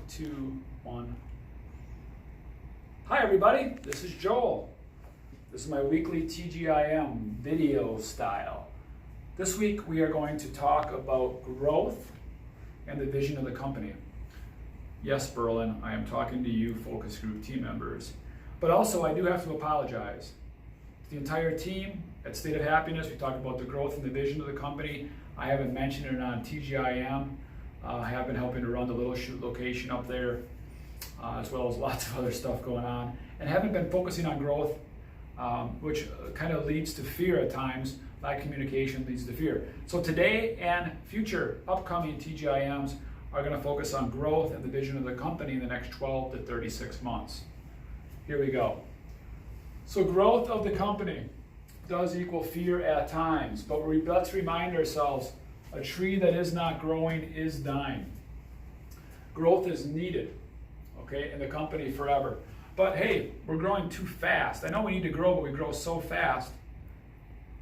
2, 1. Hi everybody, this is Joel. This is my weekly TGIM video style. This week we are going to talk about growth and the vision of the company. Yes, Berlin, I am talking to you focus group team members. But also I do have to apologize to the entire team at State of Happiness. We talked about the growth and the vision of the company. I haven't mentioned it on TGIM. I have been helping to run the Little Chute location up there, as well as lots of other stuff going on, and haven't been focusing on growth, which kind of leads to fear at times. Lack of communication leads to fear. So today and future upcoming TGIMs are going to focus on growth and the vision of the company in the next 12 to 36 months. Here we go. So growth of the company does equal fear at times, but let's remind ourselves, a tree that is not growing is dying. Growth is needed, okay, in the company forever. But hey, we're growing too fast. I know we need to grow, but we grow so fast.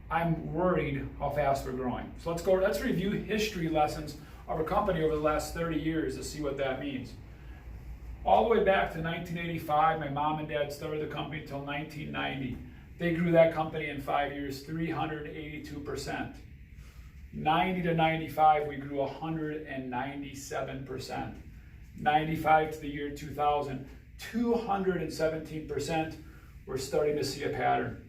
I'm worried how fast we're growing. So let's review history lessons of our company over the last 30 years to see what that means. All the way back to 1985, my mom and dad started the company until 1990. They grew that company in 5 years, 382%. 90 to 95, we grew 197%. 95 to the year 2000, 217%. We're starting to see a pattern.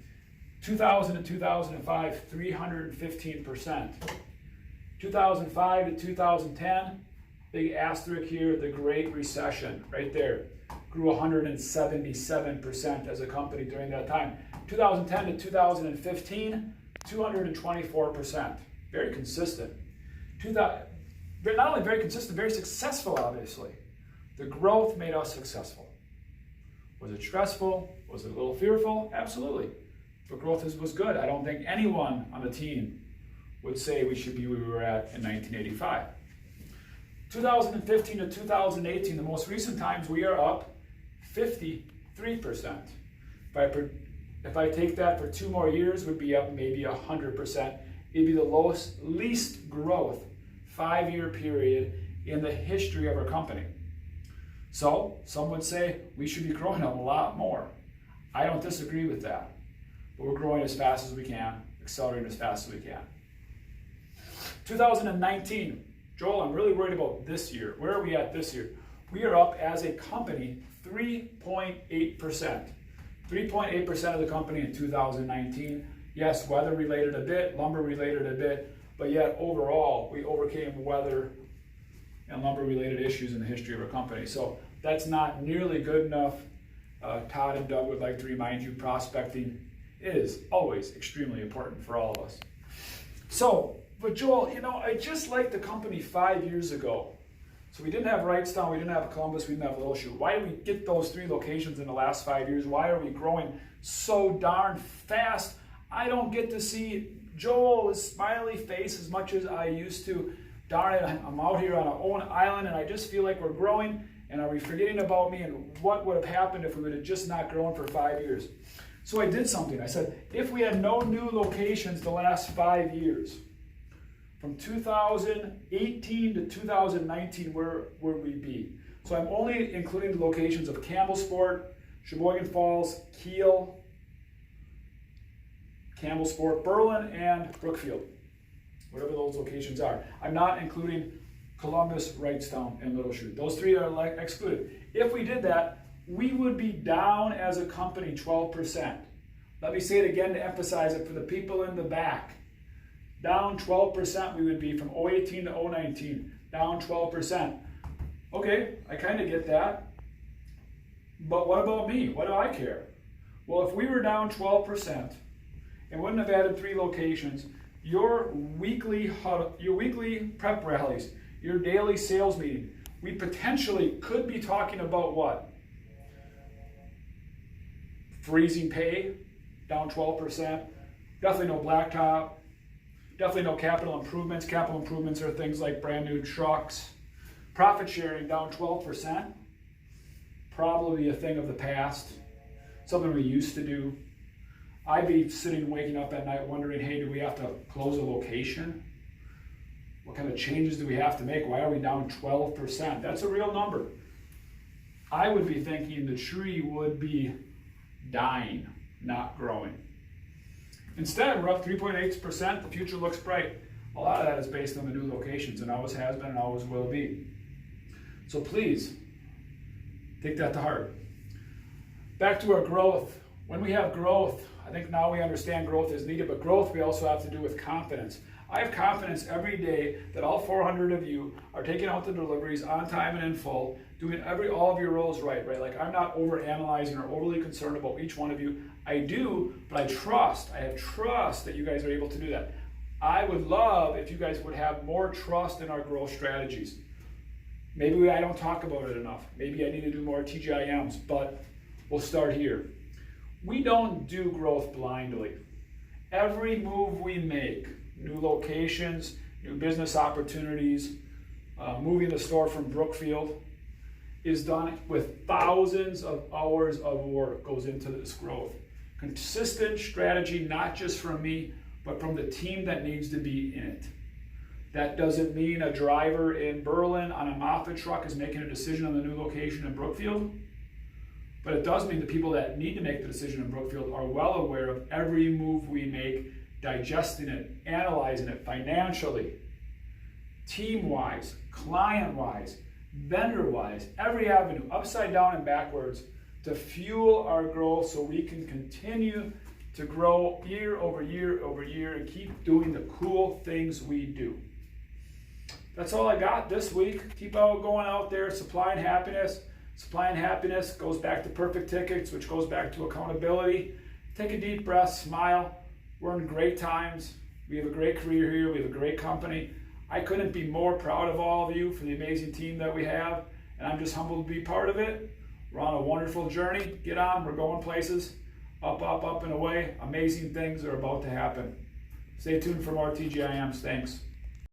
2000 to 2005, 315%. 2005 to 2010, big asterisk here, the Great Recession, right there. Grew 177% as a company during that time. 2010 to 2015, 224%. Very consistent. Not only very consistent, very successful, obviously. The growth made us successful. Was it stressful? Was it a little fearful? Absolutely. But growth was good. I don't think anyone on the team would say we should be where we were at in 1985. 2015 to 2018, the most recent times, we are up 53%. If I take that for 2 more years, we'd be up maybe 100%. It'd be the least growth 5-year period in the history of our company. So some would say we should be growing a lot more. I don't disagree with that. But we're growing as fast as we can, accelerating as fast as we can. 2019, Joel, I'm really worried about this year. Where are we at this year? We are up as a company 3.8%. 3.8% of the company in 2019. Yes, weather related a bit, lumber related a bit, but yet overall we overcame weather and lumber related issues in the history of our company. So that's not nearly good enough. Todd and Doug would like to remind you, prospecting is always extremely important for all of us. So, but Joel, I just liked the company 5 years ago. So we didn't have Wrightstown, we didn't have Columbus, we didn't have Little Chute. Why did we get those 3 locations in the last 5 years? Why are we growing so darn fast? I don't get to see Joel's smiley face as much as I used to. Darn it, I'm out here on our own island and I just feel like we're growing, and are we forgetting about me, and what would have happened if we would have just not grown for 5 years? So I did something. I said, if we had no new locations the last 5 years, from 2018 to 2019, where would we be? So I'm only including the locations of Campbellsport, Sheboygan Falls, Kiel, Campbellsport, Berlin, and Brookfield, whatever those locations are. I'm not including Columbus, Wrightstown, and Little Chute. Those 3 are excluded. If we did that, we would be down as a company 12%. Let me say it again to emphasize it for the people in the back. Down 12% we would be from 2018 to 2019. Down 12%. Okay, I kind of get that. But what about me? What do I care? Well, if we were down 12% and wouldn't have added 3 locations, your weekly prep rallies, your daily sales meeting, we potentially could be talking about what? Freezing pay, down 12%. Definitely no blacktop. Definitely no capital improvements. Capital improvements are things like brand new trucks. Profit sharing down 12%. Probably a thing of the past. Something we used to do. I'd be sitting, waking up at night wondering, hey, do we have to close a location? What kind of changes do we have to make? Why are we down 12%? That's a real number. I would be thinking the tree would be dying, not growing. Instead, we're up 3.8%. The future looks bright. A lot of that is based on the new locations, and always has been and always will be. So please, take that to heart. Back to our growth. When we have growth, I think now we understand growth is needed, but growth we also have to do with confidence. I have confidence every day that all 400 of you are taking out the deliveries on time and in full, doing all of your roles right? Like, I'm not over analyzing or overly concerned about each one of you. I do, but I have trust that you guys are able to do that. I would love if you guys would have more trust in our growth strategies. Maybe I don't talk about it enough. Maybe I need to do more TGIMs, but we'll start here. We don't do growth blindly. Every move we make, new locations, new business opportunities, moving the store from Brookfield, is done with thousands of hours of work goes into this growth. Consistent strategy, not just from me, but from the team that needs to be in it. That doesn't mean a driver in Berlin on a Moffett truck is making a decision on the new location in Brookfield, but it does mean the people that need to make the decision in Brookfield are well aware of every move we make, digesting it, analyzing it financially, team-wise, client-wise, vendor-wise, every avenue, upside down and backwards, to fuel our growth so we can continue to grow year over year over year and keep doing the cool things we do. That's all I got this week. Keep going out there, supplying happiness. Supplying happiness goes back to perfect tickets, which goes back to accountability. Take a deep breath, smile. We're in great times. We have a great career here. We have a great company. I couldn't be more proud of all of you for the amazing team that we have, and I'm just humbled to be part of it. We're on a wonderful journey. Get on. We're going places. Up, up, up, and away. Amazing things are about to happen. Stay tuned for more TGIMs. Thanks.